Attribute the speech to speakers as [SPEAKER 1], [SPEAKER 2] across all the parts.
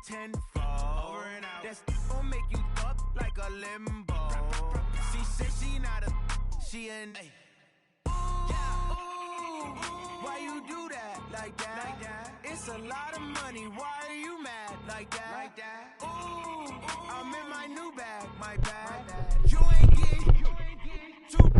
[SPEAKER 1] tenfold. That's gon' make you up like a limbo. She said she not a, she an. Why you do that like that? It's a lot of money. Why are you mad like that? Ooh, I'm in my new bag, my bag. You ain't getting too.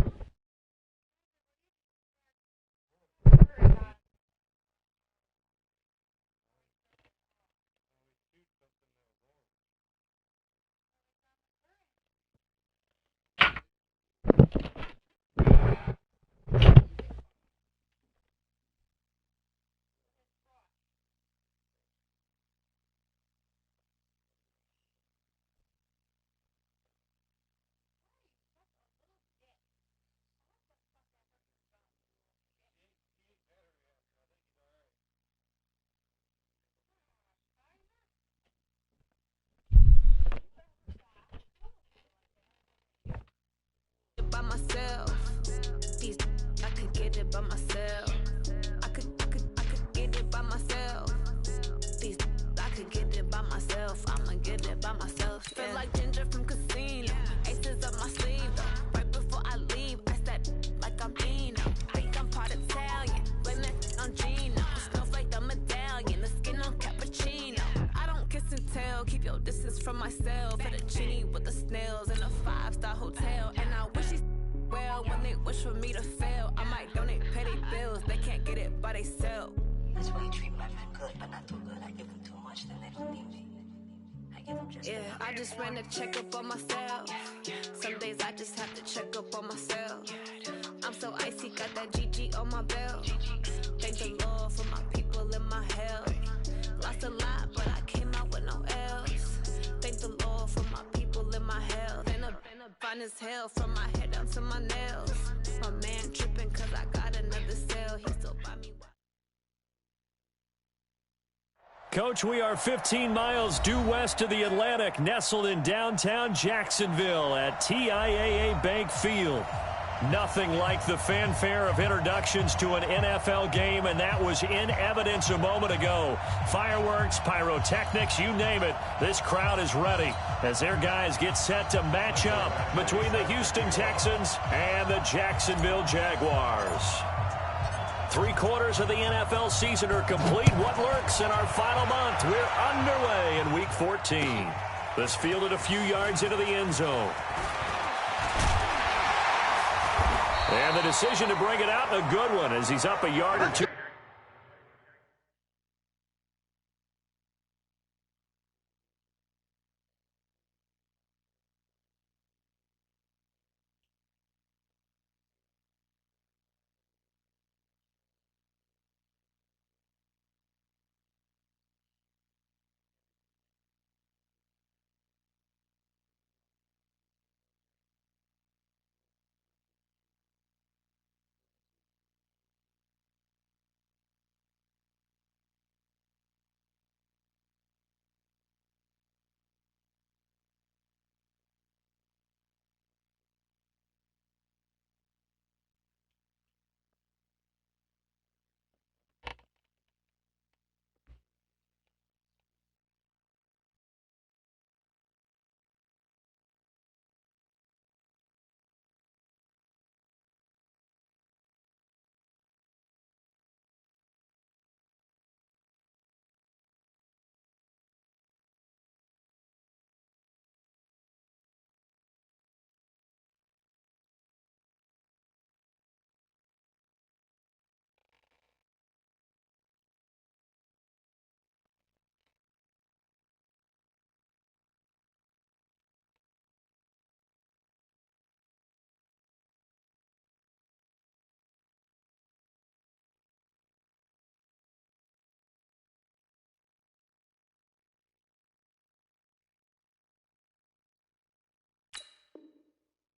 [SPEAKER 2] By myself, these I could get it by myself. I could get it by myself. These I could get it by myself. I'ma get it by myself. Yeah. Feel like Ginger from Casino. Aces up my sleeve though. Right before I leave, I said like I'm Dino. Think I'm part Italian. Blame that on Gino. Smells like the medallion. The skin on cappuccino. I don't kiss and tell. Keep your distance from myself. Fettuccine with the snails in a 5-star hotel. And I wish he's well when they wish for me to fail. I might donate petty bills. They can't get it by themselves.
[SPEAKER 3] That's why you treat my friend good, but not too good. I give them too much, then they don't need me. I give them just
[SPEAKER 2] I just ran a checkup on myself. Some days I just have to check up on myself. I'm so icy, got that GG on my belt. Thank the Lord for my people in my health. Lost a lot, but I came out with no else. Thank the Lord for my people in my health. And a fine as hell from my head down to my nails. My man tripping cause I got another cell. He still buy me.
[SPEAKER 4] Coach, we are 15 miles due west of the Atlantic, nestled in downtown Jacksonville at TIAA Bank Field. Nothing like the fanfare of introductions to an NFL game, and that was in evidence a moment ago. Fireworks, pyrotechnics, you name it. This crowd is ready as their guys get set to match up between the Houston Texans and the Jacksonville Jaguars. 3/4 of the NFL season are complete. What lurks in our final month? We're underway in Week 14. This fielded a few yards into the end zone. And the decision to bring it out, a good one, as he's up a yard or two.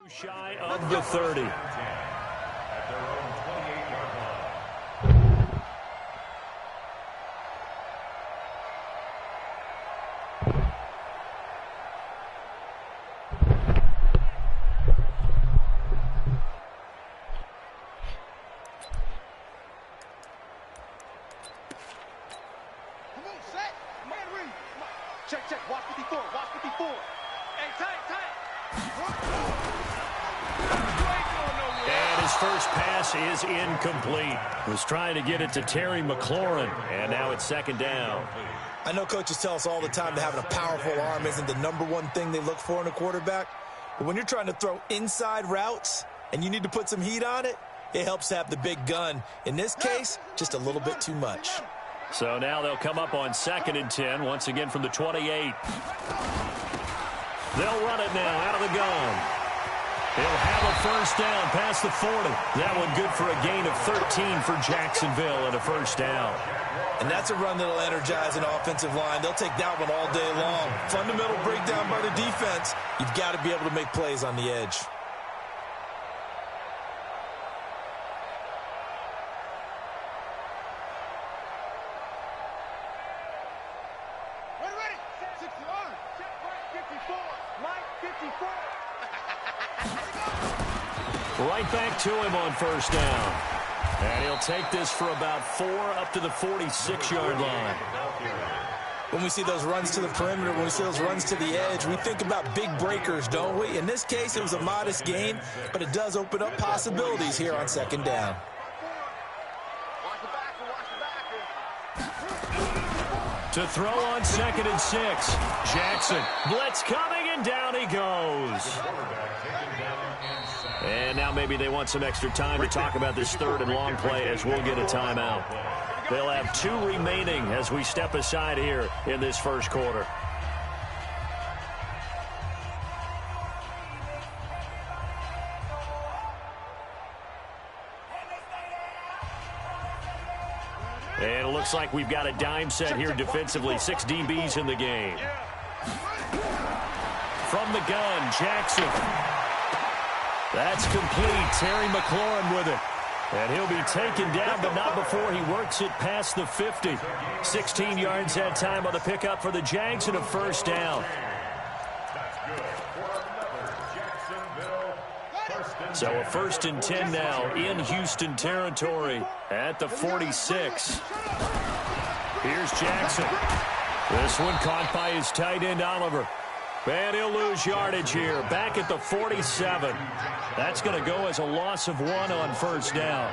[SPEAKER 4] Shy of the 30.
[SPEAKER 5] Check, check. Watch 54. Watch 54. Hey, tight.
[SPEAKER 4] And his first pass is incomplete. Was trying to get it to Terry McLaurin, and now it's second down.
[SPEAKER 6] I know coaches tell us all the time that having a powerful arm isn't the #1 thing they look for in a quarterback. But when you're trying to throw inside routes and you need to put some heat on it, it helps to have the big gun. In this case, just a little bit too much.
[SPEAKER 4] So now they'll come up on 2nd and 10, once again from the 28. They'll run it now out of the gun. He'll have a first down past the 40. That one good for a gain of 13 for Jacksonville and a first down.
[SPEAKER 6] And that's a run that'll energize an offensive line. They'll take that one all day long. Fundamental breakdown by the defense. You've got to be able to make plays on the edge.
[SPEAKER 5] Ready. 61. Check, right. 54. Right. 54.
[SPEAKER 4] Right back to him on first down. And he'll take this for about 4 up to the 46-yard line.
[SPEAKER 6] When we see those runs to the perimeter, when we see those runs to the edge, we think about big breakers, don't we? In this case, it was a modest gain, but it does open up possibilities here on 2nd down.
[SPEAKER 4] To throw on 2nd and 6. Jackson. Blitz coming, and down he goes. And now maybe they want some extra time to talk about this 3rd and long play as we'll get a timeout. They'll have 2 remaining as we step aside here in this first quarter. And it looks like we've got a dime set here defensively. 6 DBs in the game. From the gun, Jackson. That's complete. Terry McLaurin with it. And he'll be taken down, but not before he works it past the 50. 16 yards that time on the pickup for the Jags and a first down. So a 1st and 10 now in Houston territory at the 46. Here's Jackson. This one caught by his tight end, Oliver. And he'll lose yardage here. Back at the 47. That's going to go as a loss of 1 on first down.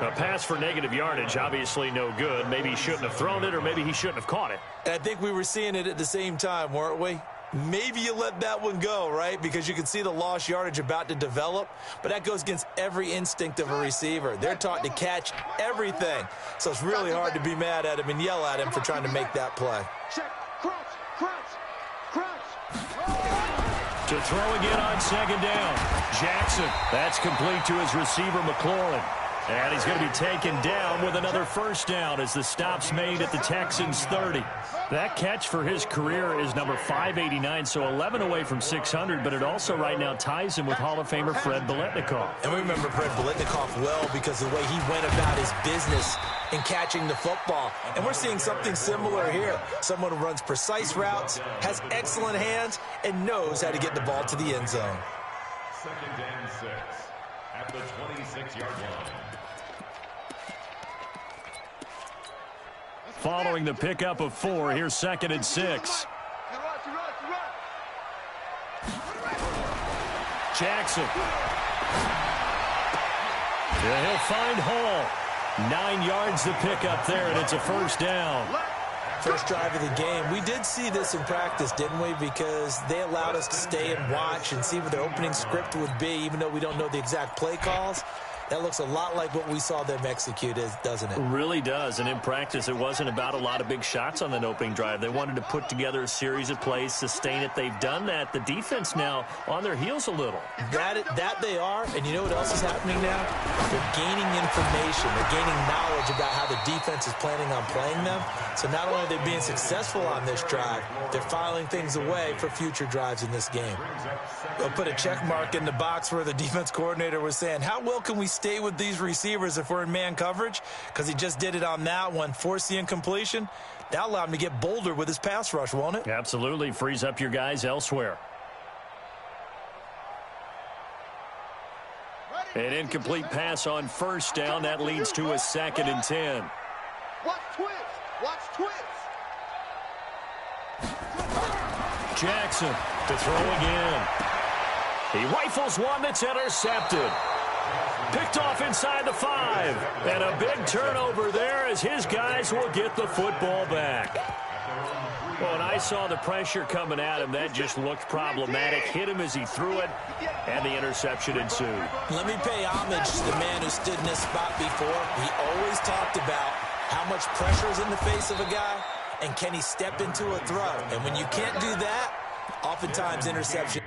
[SPEAKER 4] A pass for negative yardage, obviously no good. Maybe he shouldn't have thrown it, or maybe he shouldn't have caught it.
[SPEAKER 6] And I think we were seeing it at the same time, weren't we? Maybe you let that one go, right? Because you can see the lost yardage about to develop. But that goes against every instinct of a receiver. They're taught to catch everything. So it's really hard to be mad at him and yell at him for trying to make that play.
[SPEAKER 5] Check. Crunch.
[SPEAKER 4] To throw again on 2nd down. Jackson. That's complete to his receiver, McLaurin. And he's going to be taken down with another first down as the stop's made at the Texans' 30. That catch for his career is number 589, so 11 away from 600, but it also right now ties him with Hall of Famer Fred Biletnikoff.
[SPEAKER 6] And we remember Fred Biletnikoff well because of the way he went about his business in catching the football. And we're seeing something similar here. Someone who runs precise routes, has excellent hands, and knows how to get the ball to the end zone.
[SPEAKER 7] 2nd and 6 at the 26-yard line.
[SPEAKER 4] Following the pickup of 4, here's 2nd and 6. Jackson. Yeah, he'll find Hall. 9 yards the pickup there, and it's a first down.
[SPEAKER 6] First drive of the game. We did see this in practice, didn't we? Because they allowed us to stay and watch and see what their opening script would be, even though we don't know the exact play calls. That looks a lot like what we saw them execute, doesn't it?
[SPEAKER 4] It really does. And in practice, it wasn't about a lot of big shots on that opening drive. They wanted to put together a series of plays, sustain it. They've done that. The defense now on their heels a little.
[SPEAKER 6] That they are. And you know what else is happening now? They're gaining information. They're gaining knowledge about how the defense is planning on playing them. So not only are they being successful on this drive, they're filing things away for future drives in this game. They'll put a check mark in the box where the defense coordinator was saying, how well can we stay with these receivers if we're in man coverage? Because he just did it on that one, forced the incompletion. That allowed him to get bolder with his pass rush, won't it?
[SPEAKER 4] Absolutely. Frees up your guys elsewhere. An incomplete pass on first down. That leads to a 2nd and 10.
[SPEAKER 5] Watch twist.
[SPEAKER 4] Jackson to throw again. He rifles one that's intercepted. Picked off inside the 5. And a big turnover there as his guys will get the football back. Well, when I saw the pressure coming at him, that just looked problematic. Hit him as he threw it, and the interception ensued.
[SPEAKER 6] Let me pay homage to the man who stood in this spot before. He always talked about how much pressure is in the face of a guy, and can he step into a throw. And when you can't do that, oftentimes interception.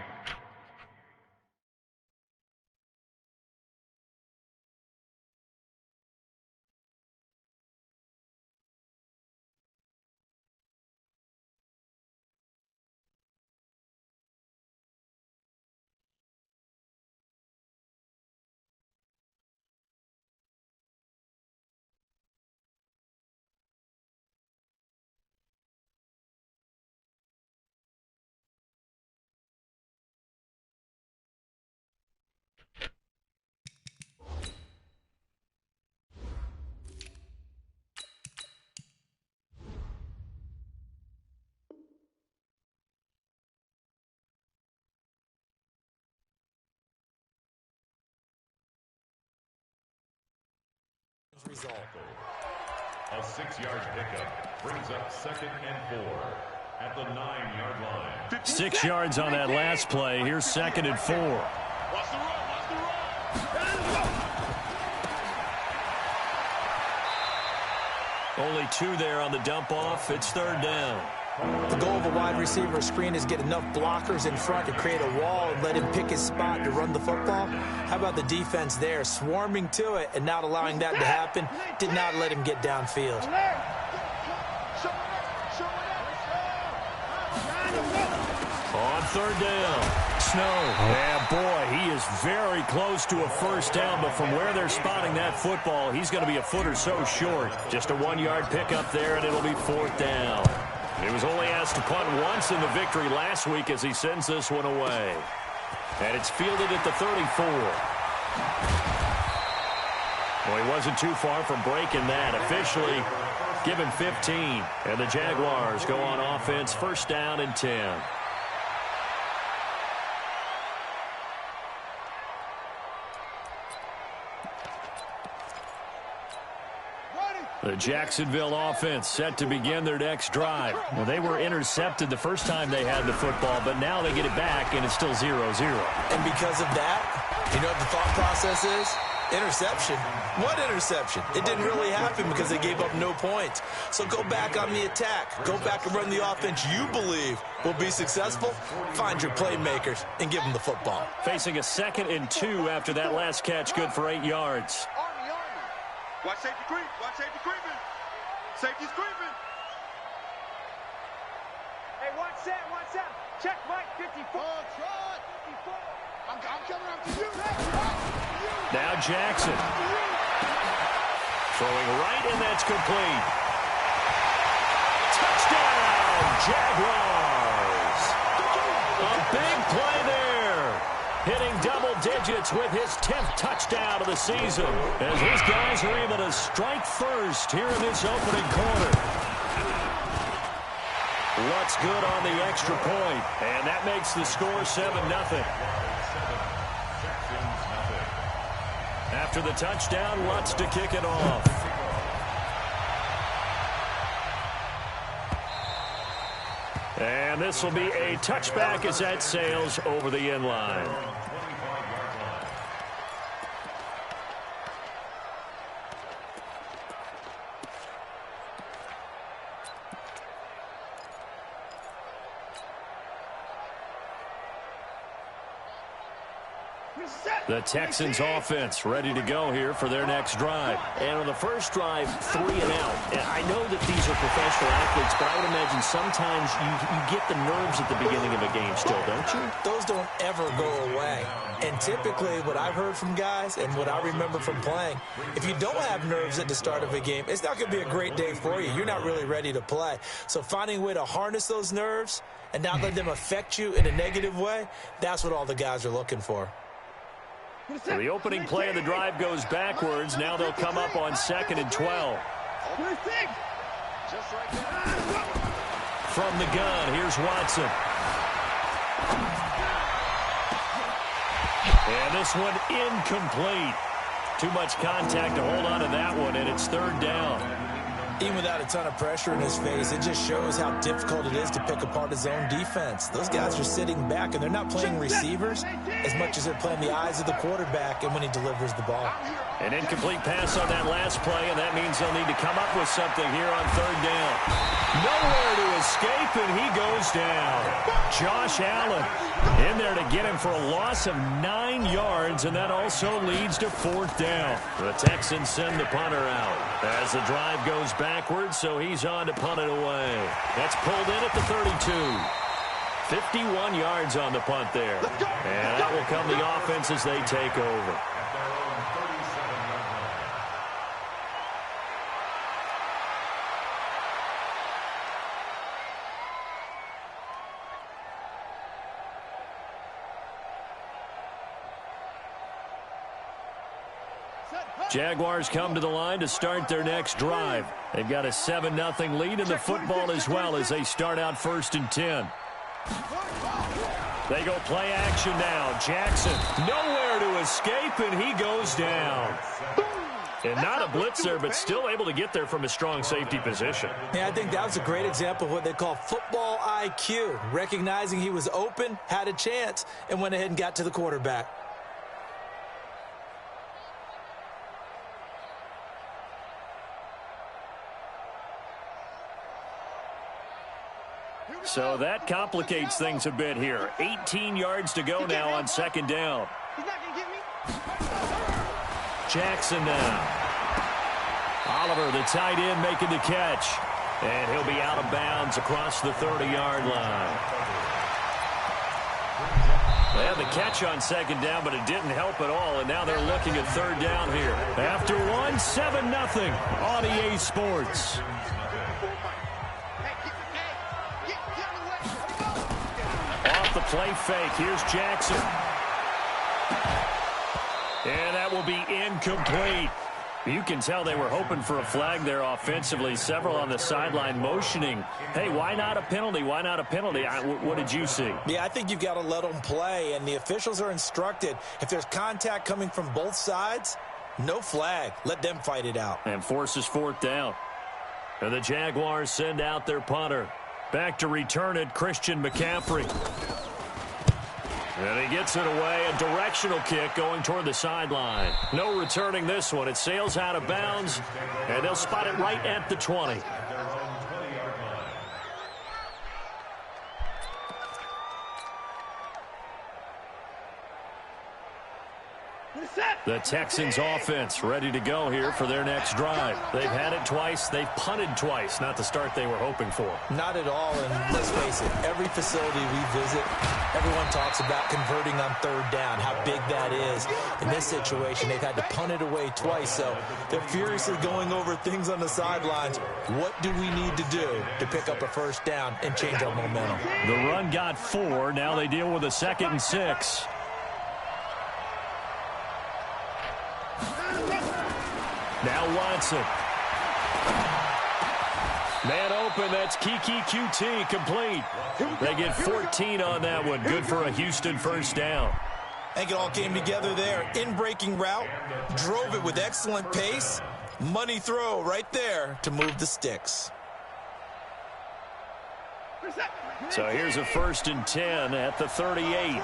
[SPEAKER 7] Result. A 6-yard pickup brings up 2nd and 4 at the 9-yard line.
[SPEAKER 4] 6 yards on that last play. Here's 2nd and 4.
[SPEAKER 5] Watch the run, watch the run.
[SPEAKER 4] Only 2 there on the dump off. It's 3rd down.
[SPEAKER 6] The goal of a wide receiver screen is get enough blockers in front to create a wall and let him pick his spot to run the football. How about the defense there, swarming to it and not allowing that to happen? Did not let him get downfield.
[SPEAKER 4] On 3rd down, Snow. Yeah, boy, he is very close to a 1st down, but from where they're spotting that football, he's going to be a foot or so short. Just a 1-yard pickup there, and it'll be 4th down. He was only asked to punt once in the victory last week as he sends this one away. And it's fielded at the 34. Well, he wasn't too far from breaking that. Officially given 15. And the Jaguars go on offense, 1st down and 10. The Jacksonville offense set to begin their next drive. Well, they were intercepted the first time they had the football, but now they get it back, and it's still 0-0.
[SPEAKER 6] And because of that, you know what the thought process is? Interception. What interception? It didn't really happen because they gave up no points. So go back on the attack. Go back and run the offense you believe will be successful. Find your playmakers and give them the football.
[SPEAKER 4] Facing a 2nd and 2 after that last catch, good for 8 yards.
[SPEAKER 5] Watch safety creep. Watch safety creeping. Safety's creeping. Hey, watch that. Watch that. Check Mike 54. Trot. 54. I'm coming up to you.
[SPEAKER 4] Now Jackson. Throwing right, and that's complete. Touchdown, Jaguars. A big play there. Hitting double digits with his 10th touchdown of the season as his guys are able to strike first here in this opening quarter. What's good on the extra point, and that makes the score 7-0. After the touchdown, Lutz to kick it off. And this will be a touchback as that sails over the end line. The Texans offense ready to go here for their next drive. And on the first drive, 3 and out. And I know that these are professional athletes, but I would imagine sometimes you get the nerves at the beginning of a game still, don't you?
[SPEAKER 6] Those don't ever go away. And typically what I've heard from guys and what I remember from playing, if you don't have nerves at the start of a game, it's not going to be a great day for you. You're not really ready to play. So finding a way to harness those nerves and not let them affect you in a negative way, that's what all the guys are looking for.
[SPEAKER 4] So the opening play of the drive goes backwards. Now they'll come up on 2nd and 12. From the gun, here's Watson. And this one incomplete. Too much contact to hold on to that one, and it's third down.
[SPEAKER 6] Even without a ton of pressure in his face, it just shows how difficult it is to pick apart his own defense. Those guys are sitting back, and they're not playing receivers as much as they're playing the eyes of the quarterback and when he delivers the ball.
[SPEAKER 4] An incomplete pass on that last play, and that means they'll need to come up with something here on third down. Nowhere to escape, and he goes down. Josh Allen in there to get him for a loss of 9 yards, and that also leads to fourth down. The Texans send the punter out as the drive goes backwards, so he's on to punt it away. That's pulled in at the 32. 51 yards on the punt there. And that will come the offense as they take over. Jaguars come to the line to start their next drive. They've got a 7-0 lead in the football as well as they start out 1st and 10. They go play action now. Jackson nowhere to escape, and he goes down. And not a blitzer, but still able to get there from a strong safety position.
[SPEAKER 6] Yeah, I think that was a great example of what they call football IQ. Recognizing he was open, had a chance, and went ahead and got to the quarterback.
[SPEAKER 4] So that complicates things a bit here. 18 yards to go now on 2nd down.
[SPEAKER 5] He's not going to get me.
[SPEAKER 4] Jackson now. Oliver, the tight end, making the catch. And he'll be out of bounds across the 30-yard line. They had the catch on 2nd down, but it didn't help at all, and now they're looking at 3rd down here. After 7-0 on EA Sports. Off the play fake, here's Jackson. And that will be incomplete. You can tell they were hoping for a flag there offensively. Several on the sideline motioning. Hey, why not a penalty? Why not a penalty? What did you see?
[SPEAKER 6] Yeah, I think you've got to let them play, and the officials are instructed. If there's contact coming from both sides, no flag. Let them fight it out.
[SPEAKER 4] And forces 4th down. And the Jaguars send out their punter. Back to return it, Christian McCaffrey. And he gets it away, a directional kick going toward the sideline. No returning this one. It sails out of bounds, and they'll spot it right at the 20. The Texans offense ready to go here for their next drive. They've had it twice. They've punted twice. Not the start they were hoping for.
[SPEAKER 6] Not at all, and let's face it, every facility we visit, everyone talks about converting on 3rd down, how big that is. In this situation, they've had to punt it away twice, so they're furiously going over things on the sidelines. What do we need to do to pick up a 1st down and change our momentum?
[SPEAKER 4] The run got 4. Now they deal with a 2nd and 6. Now Watson. Man open, that's Kiki QT, complete. They get 14 on that one. Good for a Houston 1st down.
[SPEAKER 6] I think it all came together there. In-breaking route, drove it with excellent pace. Money throw right there to move the sticks.
[SPEAKER 4] So here's a 1st and 10 at the 38.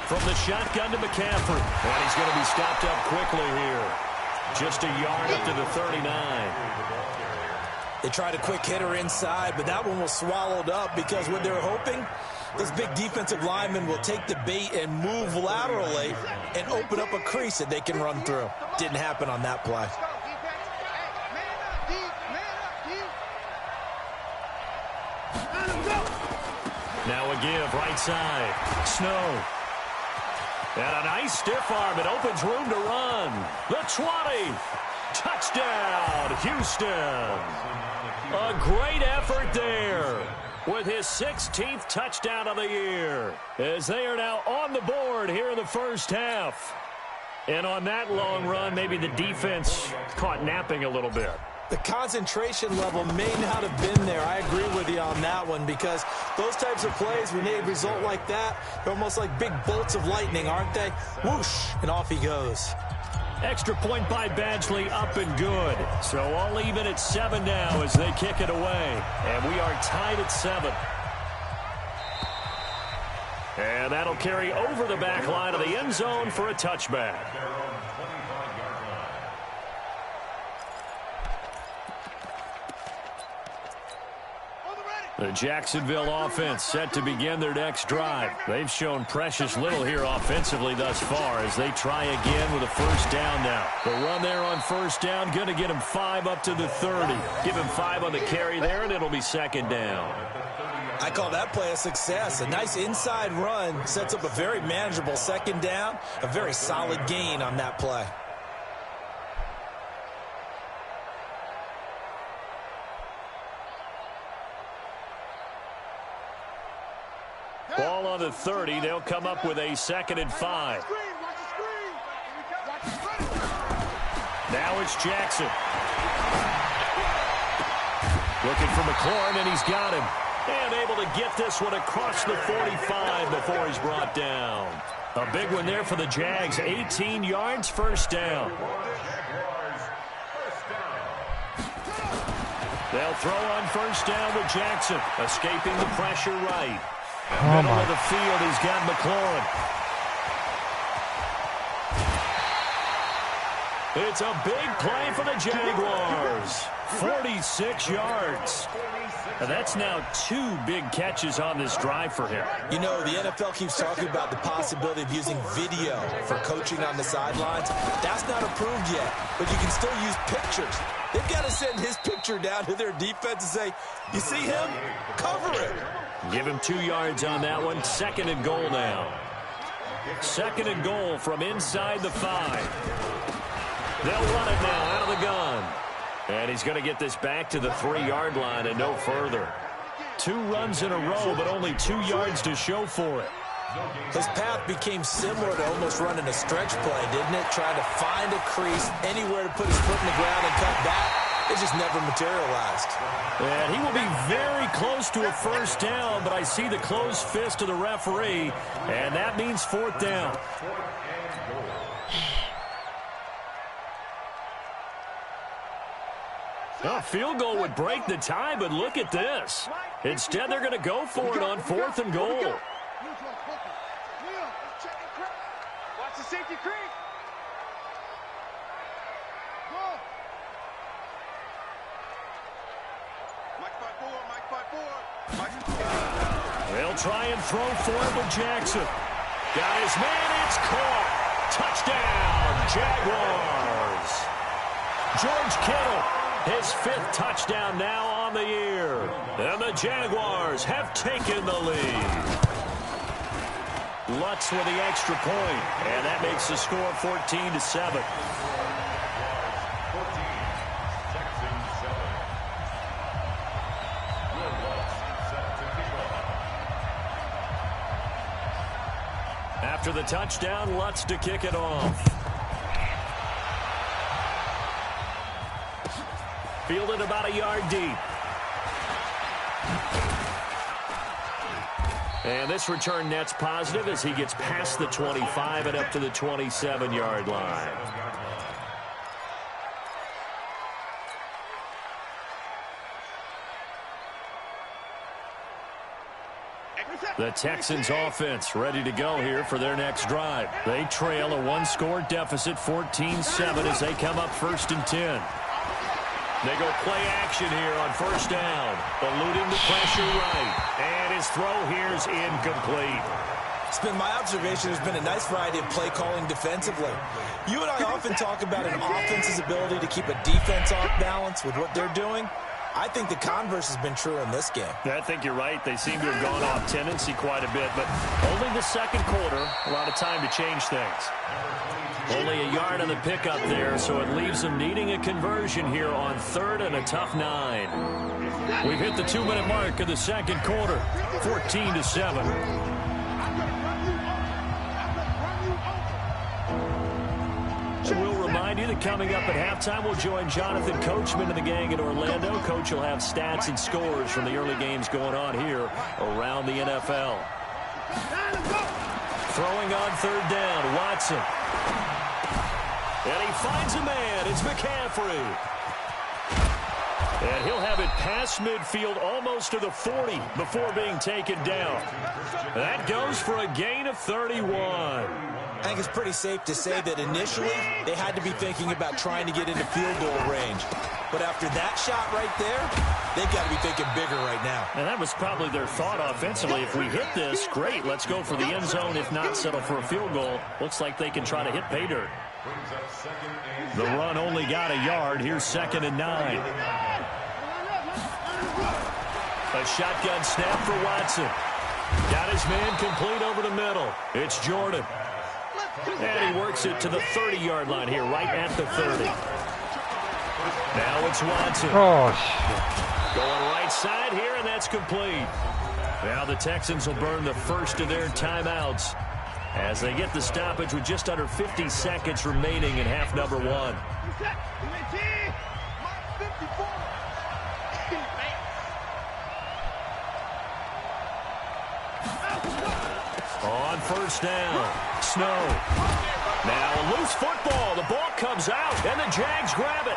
[SPEAKER 4] From the shotgun to McCaffrey. And he's going to be stopped up quickly here. Just a yard up to the 39.
[SPEAKER 6] They tried a quick hitter inside, but that one was swallowed up because what they're hoping, this big defensive lineman will take the bait and move laterally and open up a crease that they can run through. Didn't happen on that play.
[SPEAKER 4] Now a give, right side. Snow. And a nice stiff arm. It opens room to run. The 20. Touchdown, Houston. A great effort there. with his 16th touchdown of the year, as they are now on the board here in the first half. And on that long run, maybe the defense caught napping a little bit.
[SPEAKER 6] The concentration level may not have been there. I agree with you on that one, because those types of plays, when they result like that, they're almost like big bolts of lightning, aren't they? Whoosh, and off he goes.
[SPEAKER 4] Extra point by Badgley, up and good. So all even at 7 now as they kick it away. And we are tied at 7. And that'll carry over the back line of the end zone for a touchback. The Jacksonville offense set to begin their next drive. They've shown precious little here offensively thus far as they try again with a first down now. The run there on first down, going to get him 5 up to the 30. Give him 5 on the carry there, and it'll be second down.
[SPEAKER 6] I call that play a success. A nice inside run sets up a very manageable second down, a very solid gain on that play.
[SPEAKER 4] Ball on the 30. They'll come up with a 2nd and 5. Now it's Jackson. Looking for McLaurin, and he's got him. And able to get this one across the 45 before he's brought down. A big one there for the Jags. 18 yards, first down. They'll throw on first down with Jackson. Escaping the pressure right. Middle of the field, he's got McLaurin. It's a big play for the Jaguars. 46 yards. And that's now 2 big catches on this drive for him.
[SPEAKER 6] You know, the NFL keeps talking about the possibility of using video for coaching on the sidelines. That's not approved yet, but you can still use pictures. They've got to send his picture down to their defense and say, you see him? Cover it.
[SPEAKER 4] Give him 2 yards on that one. 2nd and goal now. 2nd and goal from inside the 5. They'll run it now out of the gun. And he's going to get this back to the 3-yard line and no further. 2 runs in a row, but only 2 yards to show for it.
[SPEAKER 6] His path became similar to almost running a stretch play, didn't it? Trying to find a crease, anywhere to put his foot in the ground and cut back. It just never materialized.
[SPEAKER 4] And he will be very close to a first down, but I see the closed fist of the referee, and that means 4th down. A field goal would break the tie, but look at this. Instead, they're going to go for it on 4th and goal.
[SPEAKER 5] Watch the safety creep.
[SPEAKER 4] They'll try and throw for it with Jackson. Got his man, it's caught. Touchdown, Jaguars. George Kittle, his 5th touchdown now on the year. And the Jaguars have taken the lead. Lutz with the extra point, and that makes the score 14-7. After the touchdown, Lutz to kick it off. Fielded about a yard deep. And this return net's positive as he gets past the 25 and up to the 27-yard line. The Texans offense ready to go here for their next drive. They trail a 1-score deficit, 14-7, as they come up 1st and 10. They go play action here on first down. Eluding the pressure right. And his throw here is incomplete.
[SPEAKER 6] It's been my observation there's been a nice variety of play calling defensively. You and I often talk about an offense's ability to keep a defense off balance with what they're doing. I think the converse has been true in this game.
[SPEAKER 4] I think you're right. They seem to have gone off tendency quite a bit, but only the 2nd quarter, a lot of time to change things. Only a yard on the pickup there, so it leaves them needing a conversion here on 3rd and a tough 9. We've hit the 2-minute mark of the second quarter, 14-7. And we'll remind you that coming up at halftime, we'll join Jonathan Coachman and the gang in Orlando. Coach will have stats and scores from the early games going on here around the NFL. Throwing on third down, Watson. And he finds a man. It's McCaffrey. And he'll have it past midfield almost to the 40 before being taken down. That goes for a gain of 31.
[SPEAKER 6] I think it's pretty safe to say that initially they had to be thinking about trying to get into field goal range. But after that shot right there, they've got to be thinking bigger right now.
[SPEAKER 4] And that was probably their thought offensively. If we hit this, great. Let's go for the end zone. If not, settle for a field goal. Looks like they can try to hit pay dirt. The run only got a yard. Here's 2nd and 9. A shotgun snap for Watson. Got his man complete over the middle. It's Jordan. And he works it to the 30-yard line here, right at the 30. Now it's Watson.
[SPEAKER 8] Oh, shit.
[SPEAKER 4] Going right side here, and that's complete. Now the Texans will burn the first of their timeouts as they get the stoppage with just under 50 seconds remaining in half number 1. On first down, Snow. Now a loose football. The ball comes out, and the Jags grab it.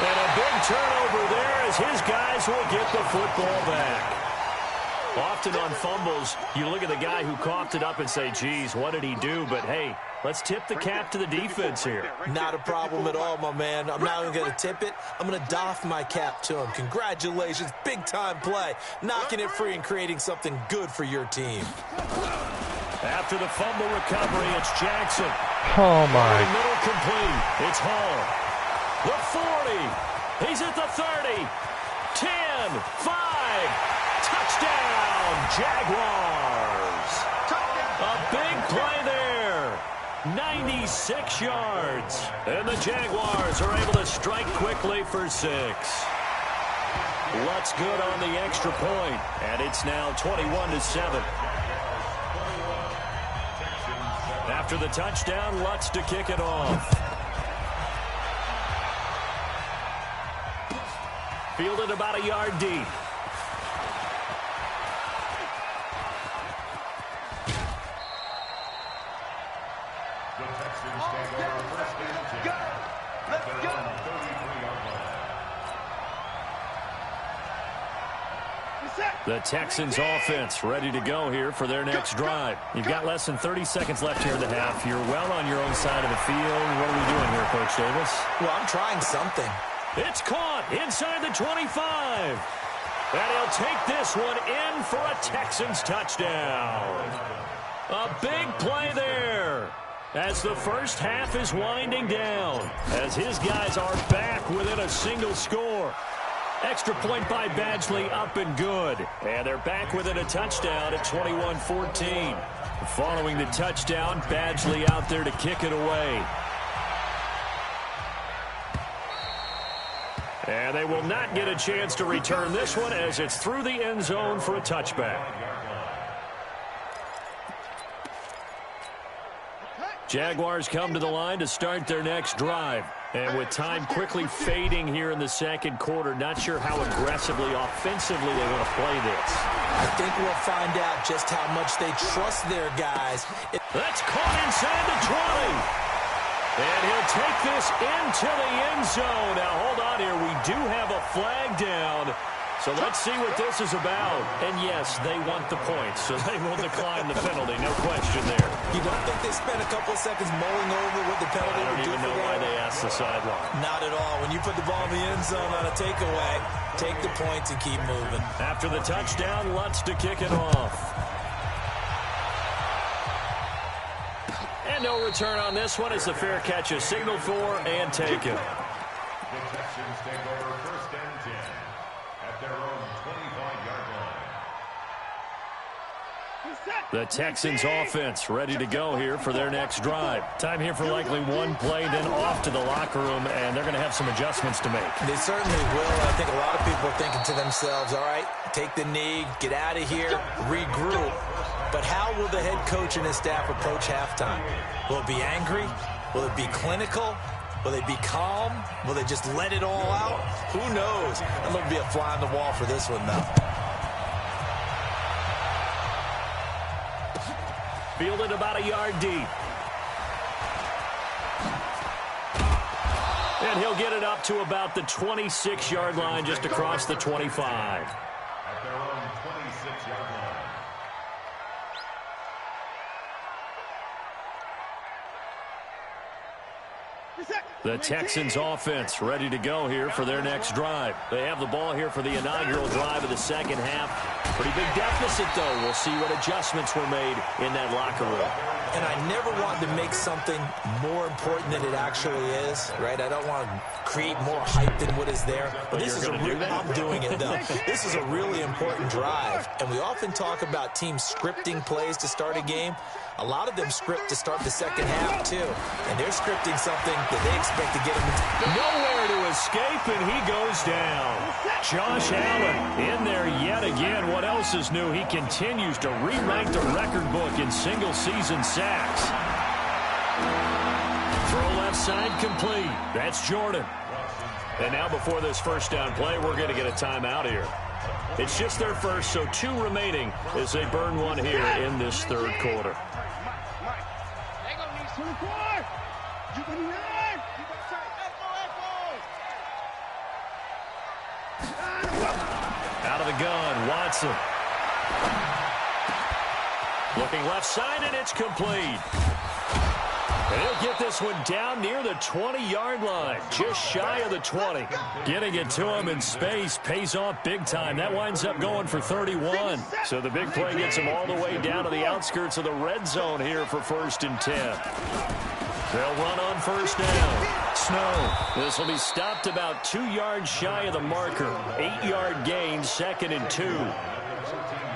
[SPEAKER 4] And a big turnover there as his guys will get the football back. Often on fumbles, you look at the guy who coughed it up and say, geez, what did he do? But, hey, let's tip the cap to the defense here.
[SPEAKER 6] Not a problem at all, my man. I'm not even going to tip it. I'm going to doff my cap to him. Congratulations. Big-time play. Knocking it free and creating something good for your team.
[SPEAKER 4] After the fumble recovery, it's Jackson.
[SPEAKER 8] Oh, my.
[SPEAKER 4] Middle complete. It's Hall. The 40. He's at the 30. 10. 5. Touchdown, Jaguars. A big play there. 96 yards. And the Jaguars are able to strike quickly for 6. Lutz good on the extra point, and it's now 21-7. After the touchdown, Lutz to kick it off. Fielded about a yard deep. The Texans offense ready to go here for their next drive. You've got less than 30 seconds left here in the half. You're well on your own side of the field. What are we doing here, Coach Davis?
[SPEAKER 6] Well, I'm trying something.
[SPEAKER 4] It's caught inside the 25. And he'll take this one in for a Texans touchdown. A big play there as the first half is winding down, as his guys are back within a single score. Extra point by Badgley up and good. And they're back within a touchdown at 21-14. Following the touchdown, Badgley out there to kick it away. And they will not get a chance to return this one as it's through the end zone for a touchback. Jaguars come to the line to start their next drive. And with time quickly fading here in the second quarter, not sure how aggressively, offensively they want to play this.
[SPEAKER 6] I think we'll find out just how much they trust their guys.
[SPEAKER 4] That's caught inside the 20. And he'll take this into the end zone. Now, hold on here. We do have a flag down. So let's see what this is about. And, yes, they want the points, so they will decline the penalty. No question there.
[SPEAKER 6] You don't think they spent a couple of seconds mulling over what the penalty would do for them?
[SPEAKER 4] I don't even know why they asked the sideline.
[SPEAKER 6] Not at all. When you put the ball in the end zone on a takeaway, take the points and keep moving.
[SPEAKER 4] After the touchdown, Lutz to kick it off. And no return on this one as the fair catch is signaled for and taken.
[SPEAKER 7] The Texans take over first and 10 at their own 25-yard line.
[SPEAKER 4] The Texans offense ready to go here for their next drive. Time here for likely one play, then off to the locker room, and they're going to have some adjustments to make.
[SPEAKER 6] They certainly will. I think a lot of people are thinking to themselves, all right, take the knee, get out of here, regroup. But how will the head coach and his staff approach halftime? Will it be angry? Will it be clinical? Will they be calm? Will they just let it all out? Who knows? I'd love to be a fly on the wall for this one, though.
[SPEAKER 4] Fielded about a yard deep. And he'll get it up to about the 26-yard line, just across the 25.
[SPEAKER 7] At their own 26-yard line.
[SPEAKER 4] The Texans offense ready to go here for their next drive. They have the ball here for the inaugural drive of the second half. Pretty big deficit, though. We'll see what adjustments were made in that locker room.
[SPEAKER 6] And I never want to make something more important than it actually is, right? I don't want to create more hype than what is there. But this is I'm doing it, though. This is a really important drive. And we often talk about teams scripting plays to start a game. A lot of them script to start the second half, too. And they're scripting something that they expect to get them
[SPEAKER 4] nowhere to escape, and he goes down. Josh Allen in there yet again. What else is new? He continues to rewrite the record book in single-season sacks. Throw left side complete. That's Jordan. And now before this first down play, we're going to get a timeout here. It's just their first, so 2 remaining as they burn one here in this third quarter. Out of the gun, Watson. Looking left side, and it's complete. And he'll get this one down near the 20-yard line, just shy of the 20. Getting it to him in space pays off big time. That winds up going for 31. So the big play gets him all the way down to the outskirts of the red zone here for 1st and 10. They'll run on first down. Snow. This will be stopped about 2 yards shy of the marker. 8-yard gain, 2nd and 2.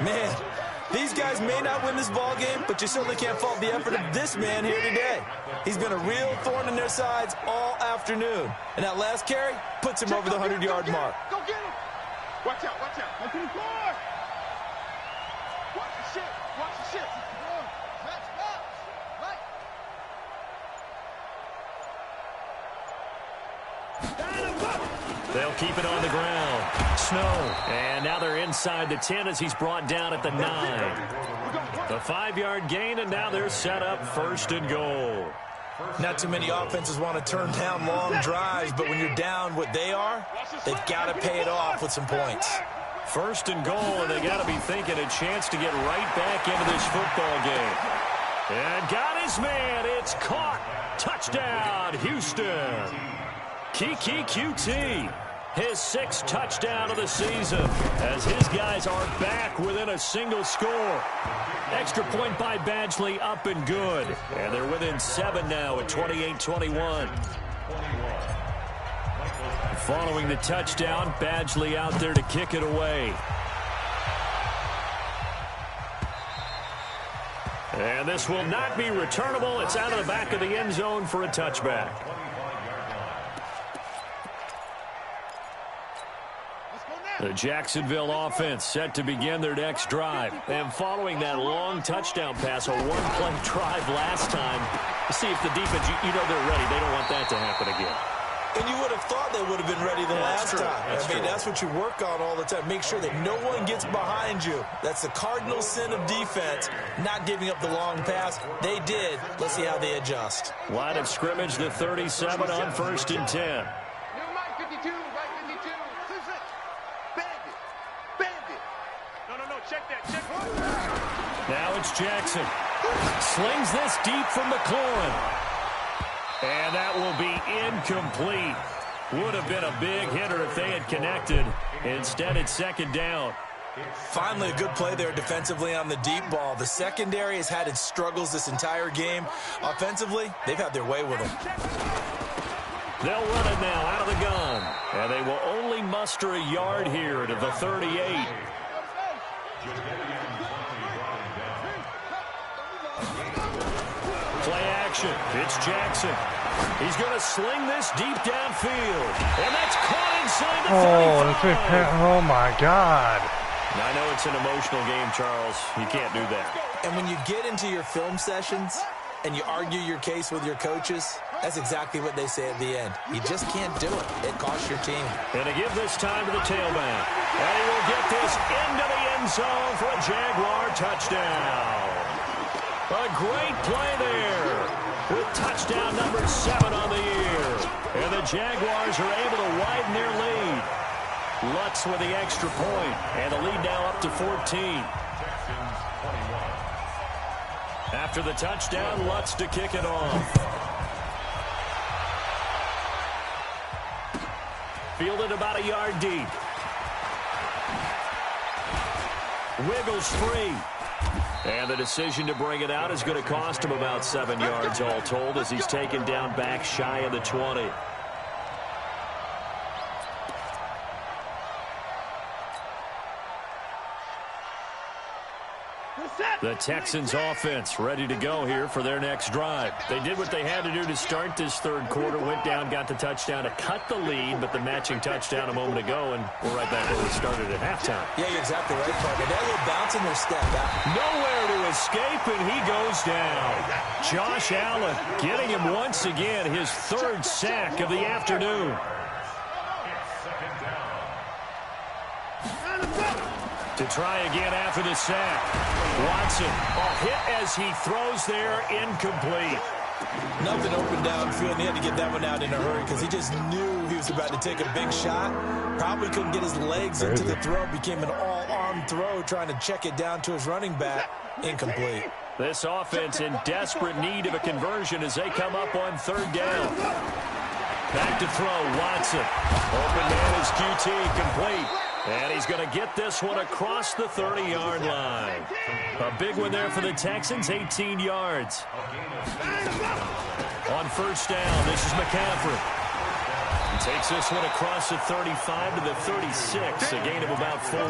[SPEAKER 6] Man, these guys may not win this ball game, but you certainly can't fault the effort of this man here today. He's been a real thorn in their sides all afternoon. And that last carry puts him over the 100-yard mark.
[SPEAKER 5] Go get him. Watch out, watch out. Go to the floor. Watch the shit. Watch the shit.
[SPEAKER 4] They'll keep it on the ground. Snow. And now they're inside the 10 as he's brought down at the 9. The 5-yard gain, and now they're set up 1st and goal.
[SPEAKER 6] Not too many offenses want to turn down long drives, but when you're down what they are, they've got to pay it off with some points.
[SPEAKER 4] 1st and goal, and they got to be thinking a chance to get right back into this football game. And got his man. It's caught. Touchdown, Houston. Kiki QT, his 6th touchdown of the season, as his guys are back within a single score. Extra point by Badgley, up and good. And they're within 7 now at 28-21. Following the touchdown, Badgley out there to kick it away. And this will not be returnable. It's out of the back of the end zone for a touchback. The Jacksonville offense set to begin their next drive. And following that long touchdown pass, a one-play drive last time, see if the defense, you know they're ready. They don't want that to happen again.
[SPEAKER 6] And you would have thought they would have been ready the last time. That's what you work on all the time. Make sure that no one gets behind you. That's the cardinal sin of defense, not giving up the long pass. They did. Let's see how they adjust.
[SPEAKER 4] Line of scrimmage, the 37 on 1st and 10. Now it's Jackson. Slings this deep from McLaurin. And that will be incomplete. Would have been a big hitter if they had connected. Instead, it's 2nd down.
[SPEAKER 6] Finally, a good play there defensively on the deep ball. The secondary has had its struggles this entire game. Offensively, they've had their way with them.
[SPEAKER 4] They'll run it now out of the gun. And they will only muster a yard here to the 38. Play action. It's Jackson. He's going to sling this deep downfield. And that's caught inside the 35.
[SPEAKER 8] Oh, my God.
[SPEAKER 4] I know it's an emotional game, Charles. You can't do that.
[SPEAKER 6] And when you get into your film sessions and you argue your case with your coaches, that's exactly what they say at the end. You just can't do it. It costs your team.
[SPEAKER 4] And to give this time to the tailback. And he will get this into the end zone for a Jaguar touchdown. A great play there with touchdown number 7 on the year. And the Jaguars are able to widen their lead. Lutz with the extra point, and the lead now up to 14. After the touchdown, Lutz to kick it off. Fielded about a yard deep. Wiggles free. And the decision to bring it out is going to cost him about 7 yards all told as he's taken down back shy of the 20. The Texans offense ready to go here for their next drive. They did what they had to do to start this third quarter, went down, got the touchdown to cut the lead, but the matching touchdown a moment ago, and we're right back where we started at halftime.
[SPEAKER 6] Yeah, you're exactly right, Parker. They had a little bounce in their step.
[SPEAKER 4] Nowhere to escape, and he goes down. Josh Allen getting him once again, his 3rd sack of the afternoon. To try again after the sack. Watson, hit as he throws there, incomplete.
[SPEAKER 6] Nothing open downfield, and he had to get that one out in a hurry because he just knew he was about to take a big shot. Probably couldn't get his legs into the throw. Became an all-arm throw, trying to check it down to his running back. Incomplete.
[SPEAKER 4] This offense in desperate need of a conversion as they come up on 3rd down. Back to throw, Watson. Open man is QT, complete. And he's going to get this one across the 30-yard line. A big one there for the Texans, 18 yards. On 1st down, this is McCaffrey. He takes this one across the 35 to the 36, a gain of about 4.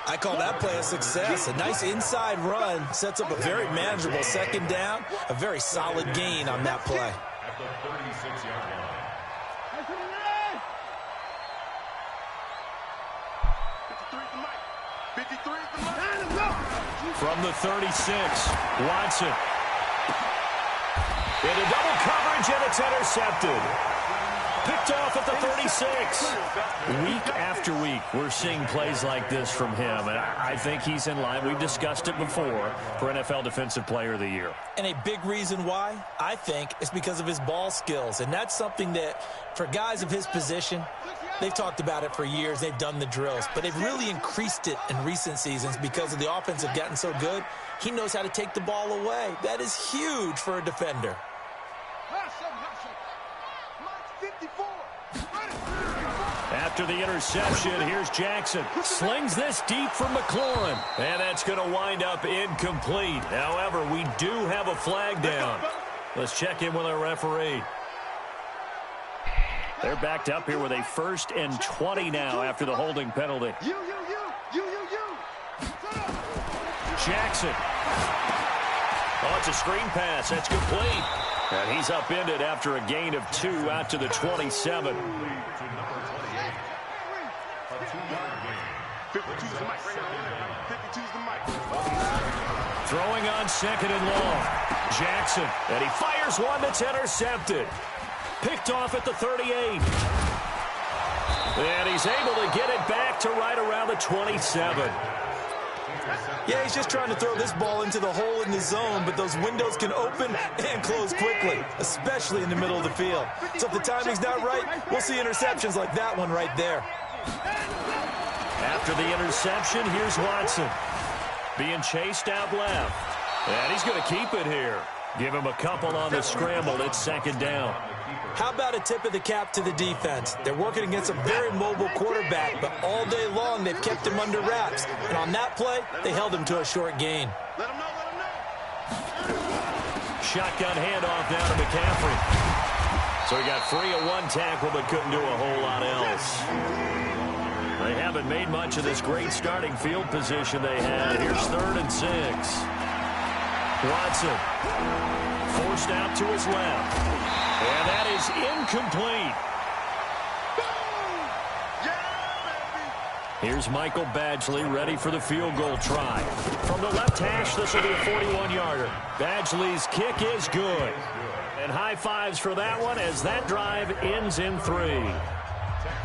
[SPEAKER 6] I call that play a success. A nice inside run sets up a very manageable 2nd down. A very solid gain on that play.
[SPEAKER 7] At the 36-yard line.
[SPEAKER 4] From the 36, Watson. Into double coverage, and it's intercepted. Picked off at the 36. Week after week, we're seeing plays like this from him, and I think he's in line. We've discussed it before for NFL Defensive Player of the Year.
[SPEAKER 6] And a big reason why, I think, is because of his ball skills. And that's something that, for guys of his position, they've talked about it for years. They've done the drills. But they've really increased it in recent seasons because of the offense have gotten so good. He knows how to take the ball away. That is huge for a defender.
[SPEAKER 4] After the interception, here's Jackson. Slings this deep for McLaurin. And that's going to wind up incomplete. However, we do have a flag down. Let's check in with our referee. They're backed up here with a 1st and 20 now after the holding penalty. Jackson. Oh, it's a screen pass. That's complete. And he's upended after a gain of 2 out to the 27. Throwing on 2nd and long. Jackson. And he fires one that's intercepted. Picked off at the 38. And he's able to get it back to right around the 27.
[SPEAKER 6] Yeah, he's just trying to throw this ball into the hole in the zone, but those windows can open and close quickly, especially in the middle of the field. So if the timing's not right, we'll see interceptions like that one right there.
[SPEAKER 4] After the interception, here's Watson. Being chased out left. And he's going to keep it here. Give him a couple on the scramble. It's 2nd down.
[SPEAKER 6] How about a tip of the cap to the defense? They're working against a very mobile quarterback, but all day long they've kept him under wraps. And on that play, they held him to a short gain.
[SPEAKER 4] Shotgun handoff down to McCaffrey. So he got free of one tackle, but couldn't do a whole lot else. They haven't made much of this great starting field position they had. Here's 3rd and 6. Watson forced out to his left. And that is incomplete. Here's Michael Badgley ready for the field goal try. From the left hash, this will be a 41-yarder. Badgley's kick is good. And high fives for that one as that drive ends in 3.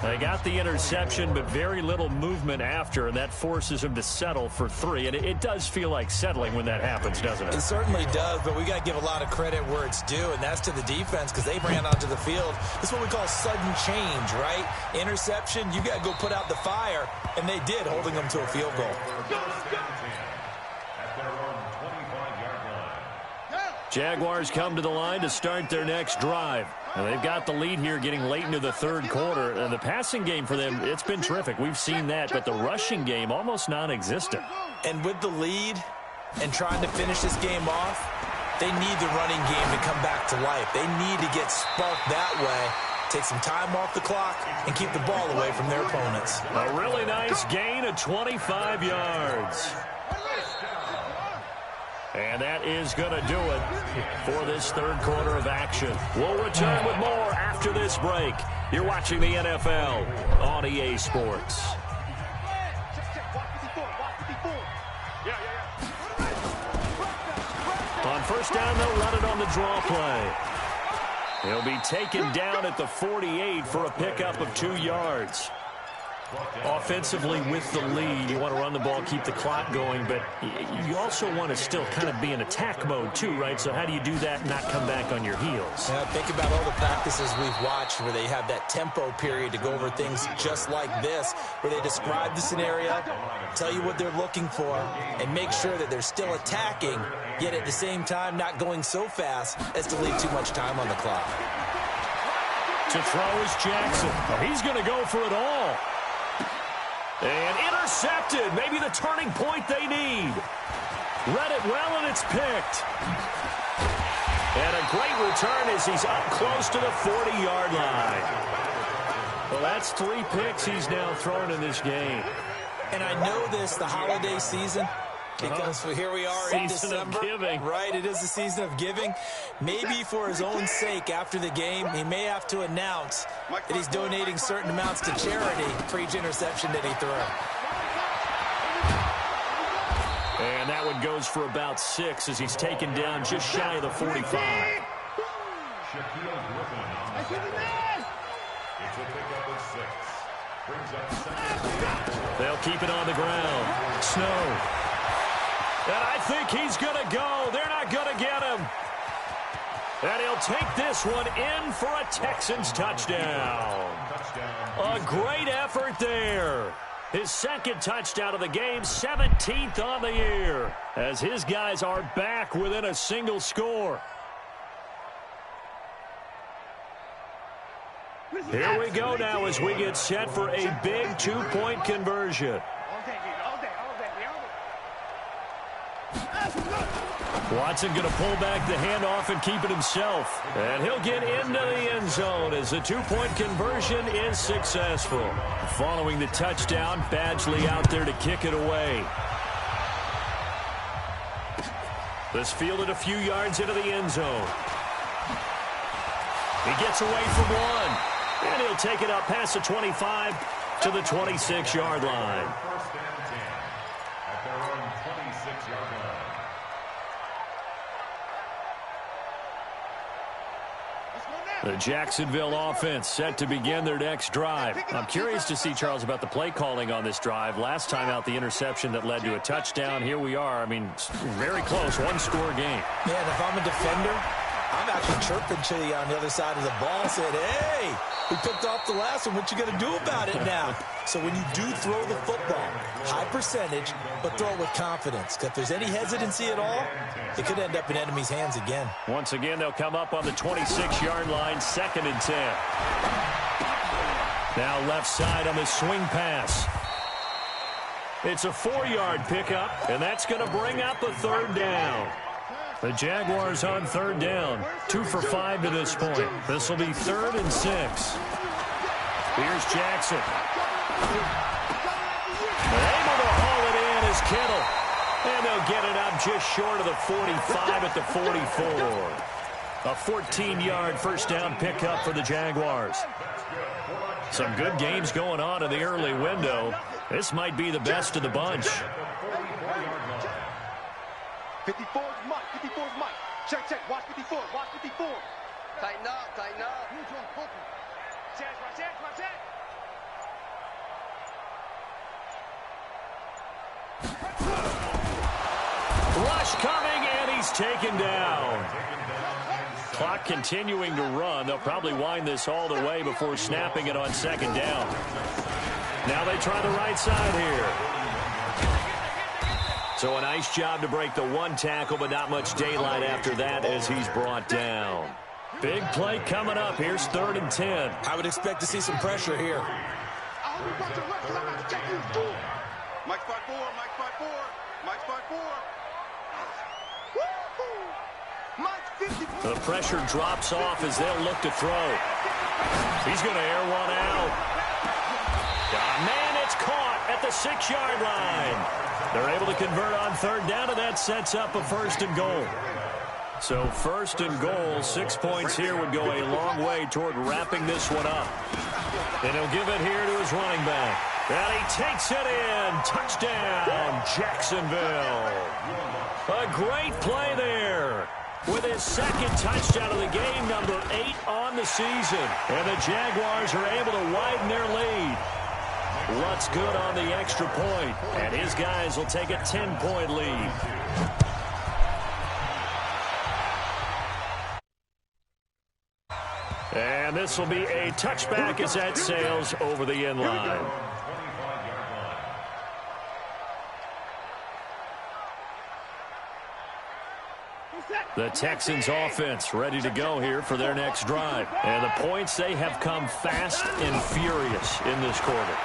[SPEAKER 4] They got the interception, but very little movement after, and that forces him to settle for 3. And it does feel like settling when that happens, doesn't it?
[SPEAKER 6] It certainly does, but we got to give a lot of credit where it's due, and that's to the defense because they ran onto the field. This is what we call sudden change, right? Interception, you got to go put out the fire, and they did, holding them to a field goal.
[SPEAKER 4] Jaguars come to the line to start their next drive. And they've got the lead here getting late into the third quarter. And the passing game for them, it's been terrific. We've seen that, but the rushing game almost non-existent.
[SPEAKER 6] And with the lead and trying to finish this game off, they need the running game to come back to life. They need to get sparked that way, take some time off the clock, and keep the ball away from their opponents.
[SPEAKER 4] A really nice gain of 25 yards. And that is going to do it for this third quarter of action. We'll return with more after this break. You're watching the NFL on EA Sports. On first down, they'll run it on the draw play. He'll be taken down at the 48 for a pickup of 2 yards. Offensively with the lead, you want to run the ball, keep the clock going, but you also want to still kind of be in attack mode too, right? So how do you do that and not come back on your heels?
[SPEAKER 6] Yeah, think about all the practices we've watched where they have that tempo period to go over things just like this, where they describe the scenario, tell you what they're looking for, and make sure that they're still attacking, yet at the same time not going so fast as to leave too much time on the clock.
[SPEAKER 4] To throw is Jackson. Oh, he's going to go for it all. And intercepted. Maybe the turning point they need. Read it well, and it's picked. And a great return as he's up close to the 40-yard line. Well, that's 3 picks he's now thrown in this game.
[SPEAKER 6] And I know this, the holiday season, because here we are in December.
[SPEAKER 4] Season of giving.
[SPEAKER 6] Right, it is the season of giving. Maybe for his own sake after the game, he may have to announce that he's donating certain amounts to charity for each interception that he threw.
[SPEAKER 4] And that one goes for about 6 as he's taken down just shy of the 45.
[SPEAKER 7] It's a pickup of 6. Brings up second.
[SPEAKER 4] They'll keep it on the ground. Snow. And I think he's going to go. They're not going to get him. And he'll take this one in for a Texans touchdown. A great effort there. His second touchdown of the game, 17th on the year, as his guys are back within a single score. Here we go now as we get set for a big 2-point conversion. Watson going to pull back the handoff and keep it himself. And he'll get into the end zone as the 2-point conversion is successful. Following the touchdown, Badgley out there to kick it away. This fielded a few yards into the end zone. He gets away from one. And he'll take it up past the 25 to the 26-yard line.
[SPEAKER 7] First down 10 at their own 26-yard line.
[SPEAKER 4] The Jacksonville offense set to begin their next drive. I'm curious to see, Charles, about the play calling on this drive. Last time out, the interception that led to a touchdown. Here we are. I mean, very close, one-score game.
[SPEAKER 6] Yeah, and if I'm a defender, I'm actually chirping to you on the other side of the ball, saying, hey, we picked off the last one. What you going to do about it now? So when you do throw the football, high percentage, but throw it with confidence. Because if there's any hesitancy at all, it could end up in enemy's hands again.
[SPEAKER 4] Once again, they'll come up on the 26-yard line, 2nd and 10. Now left side on the swing pass. It's a 4-yard pickup, and that's going to bring up a 3rd down. The Jaguars on 3rd down, 2 for 5 to this point. This will be 3rd and 6. Here's Jackson. Able to haul it in is Kittle. And they'll get it up just short of the 45 at the 44. A 14-yard first down pickup for the Jaguars. Some good games going on in the early window. This might be the best of the bunch.
[SPEAKER 5] 54 is Mike. 54 is Mike. Check, check. Watch 54. Watch 54.
[SPEAKER 9] Tighten up, tighten up.
[SPEAKER 4] Rush coming, and he's taken down. Clock continuing to run. They'll probably wind this all the way before snapping it on second down. Now they try the right side here. So a nice job to break the one tackle, but not much daylight after that as he's brought down. Big play coming up. Here's 3rd and 10.
[SPEAKER 6] I would expect to see some pressure here.
[SPEAKER 5] Mike 5-4, Mike 5-4, Mike 5-4.
[SPEAKER 4] The pressure drops off as they'll look to throw. He's going to air one out. Man, it's caught at the 6-yard line. They're able to convert on 3rd down, and that sets up a 1st and goal. So 1st and goal, 6 points here would go a long way toward wrapping this one up. And he'll give it here to his running back. And he takes it in. Touchdown, Jacksonville. A great play there. With his 2nd touchdown of the game, number 8 on the season. And the Jaguars are able to widen their lead. Rutt's good on the extra point, and his guys will take a 10-point lead. And this will be a touchback as that sails over the end line. The Texans offense ready to go here for their next drive. And the points, they have come fast and furious in this quarter.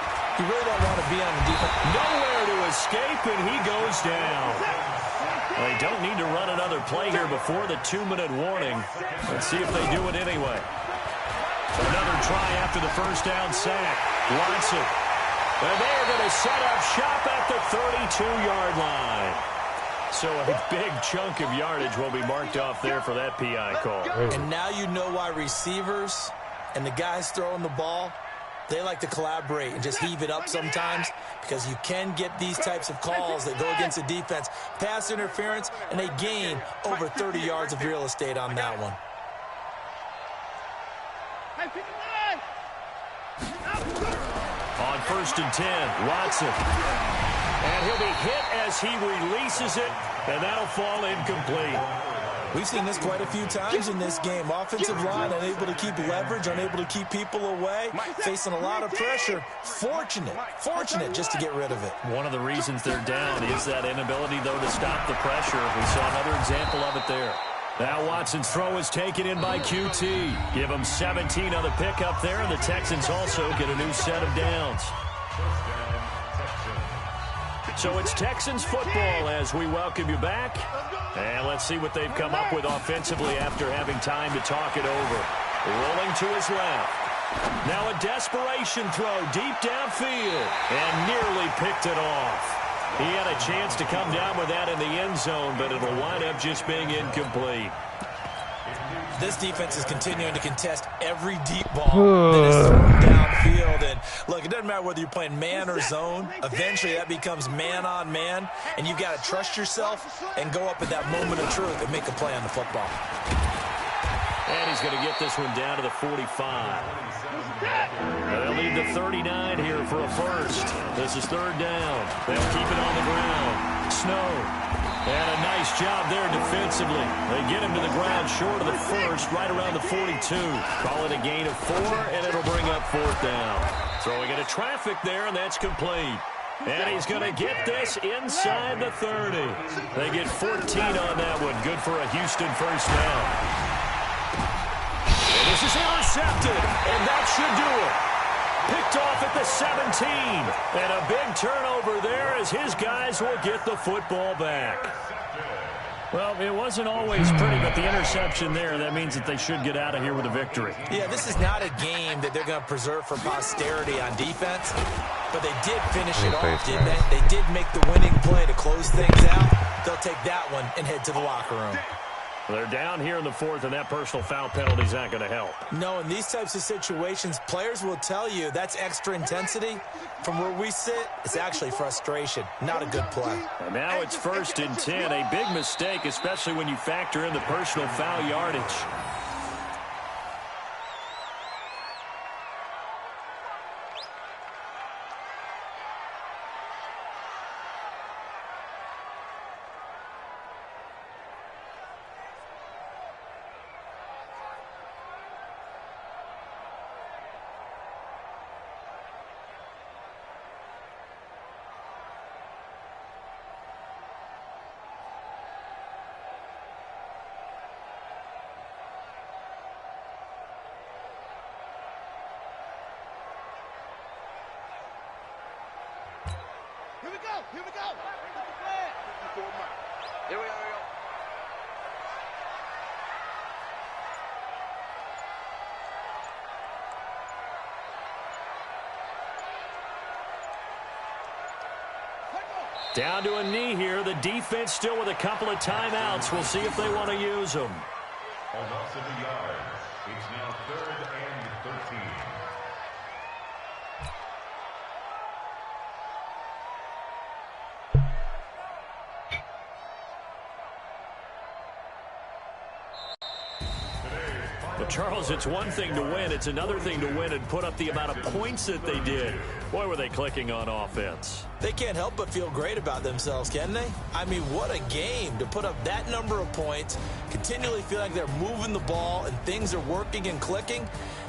[SPEAKER 6] You really don't want to be on the defense.
[SPEAKER 4] Nowhere to escape, and he goes down. They don't need to run another play here before the 2-minute warning. Let's see if they do it anyway. Another try after the first down sack. Watson. And they're going to set up shop at the 32-yard line. So a big chunk of yardage will be marked off there for that PI call.
[SPEAKER 6] And now you know why receivers and the guys throwing the ball, they like to collaborate and just heave it up sometimes, because you can get these types of calls that go against the defense. Pass interference, and they gain over 30 yards of real estate on that one.
[SPEAKER 4] On 1st and 10, Watson. And he'll be hit as he releases it, and that'll fall incomplete.
[SPEAKER 6] We've seen this quite a few times in this game. Offensive line unable to keep leverage, unable to keep people away, facing a lot of pressure. Fortunate just to get rid of it.
[SPEAKER 4] One of the reasons they're down is that inability, though, to stop the pressure. We saw another example of it there. Now Watson's throw is taken in by QT. Give him 17 on the pickup there, and the Texans also get a new set of downs. So it's Texans football as we welcome you back. And let's see what they've come up with offensively after having time to talk it over. Rolling to his left. Now a desperation throw deep downfield. And nearly picked it off. He had a chance to come down with that in the end zone, but it'll wind up just being incomplete.
[SPEAKER 6] This defense is continuing to contest every deep ball that is thrown downfield. And look, it doesn't matter whether you're playing man or zone. Eventually that becomes man on man, and you've got to trust yourself and go up at that moment of truth and make a play on the football.
[SPEAKER 4] And he's going to get this one down to the 45. They'll need the 39 here for a first. This is 3rd down. They'll keep it on the ground. Snow. And a nice job there defensively. They get him to the ground short of the first, right around the 42. Call it a gain of 4, and it'll bring up 4th down. Throwing into traffic there, and that's complete. And he's going to get this inside the 30. They get 14 on that one. Good for a Houston first down. And this is intercepted, and that should do it. Picked off at the 17. And a big turnover there as his guys will get the football back. Well, it wasn't always pretty, but the interception there, that means that they should get out of here with a victory.
[SPEAKER 6] Yeah, this is not a game that they're going to preserve for posterity on defense, but they did finish it off, didn't they? They did make the winning play to close things out. They'll take that one and head to the locker room.
[SPEAKER 4] They're down here in the fourth, and that personal foul penalty is not going to help.
[SPEAKER 6] No, in these types of situations, players will tell you that's extra intensity. From where we sit, it's actually frustration, not a good play.
[SPEAKER 4] And now it's 1st and 10, a big mistake, especially when you factor in the personal foul yardage.
[SPEAKER 5] Here we go.
[SPEAKER 9] Here we go.
[SPEAKER 4] Down to a knee here. The defense still with a couple of timeouts. We'll see if they want to use them.
[SPEAKER 7] A loss of a yard. It's now 3rd and 13.
[SPEAKER 4] But, Charles, it's one thing to win. It's another thing to win and put up the amount of points that they did. Boy, were they clicking on offense.
[SPEAKER 6] They can't help but feel great about themselves, can they? I mean, what a game to put up that number of points, continually feel like they're moving the ball and things are working and clicking.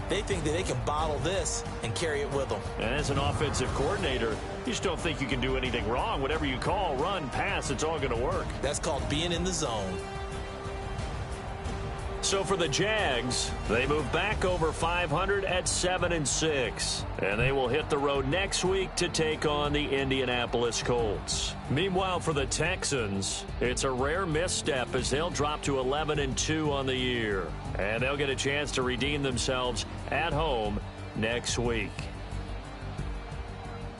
[SPEAKER 6] They think that they can bottle this and carry it with them.
[SPEAKER 4] And as an offensive coordinator, you just don't think you can do anything wrong. Whatever you call, run, pass, it's all going to work.
[SPEAKER 6] That's called being in the zone.
[SPEAKER 4] So for the Jags, they move back over 500 at 7-6. And they will hit the road next week to take on the Indianapolis Colts. Meanwhile, for the Texans, it's a rare misstep as they'll drop to 11-2 on the year. And they'll get a chance to redeem themselves at home next week.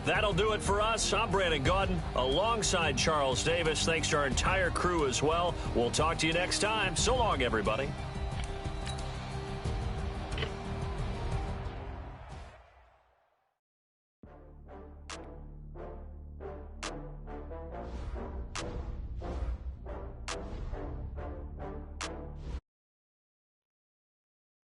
[SPEAKER 4] That'll do it for us. I'm Brandon Gaudin alongside Charles Davis. Thanks to our entire crew as well. We'll talk to you next time. So long, everybody.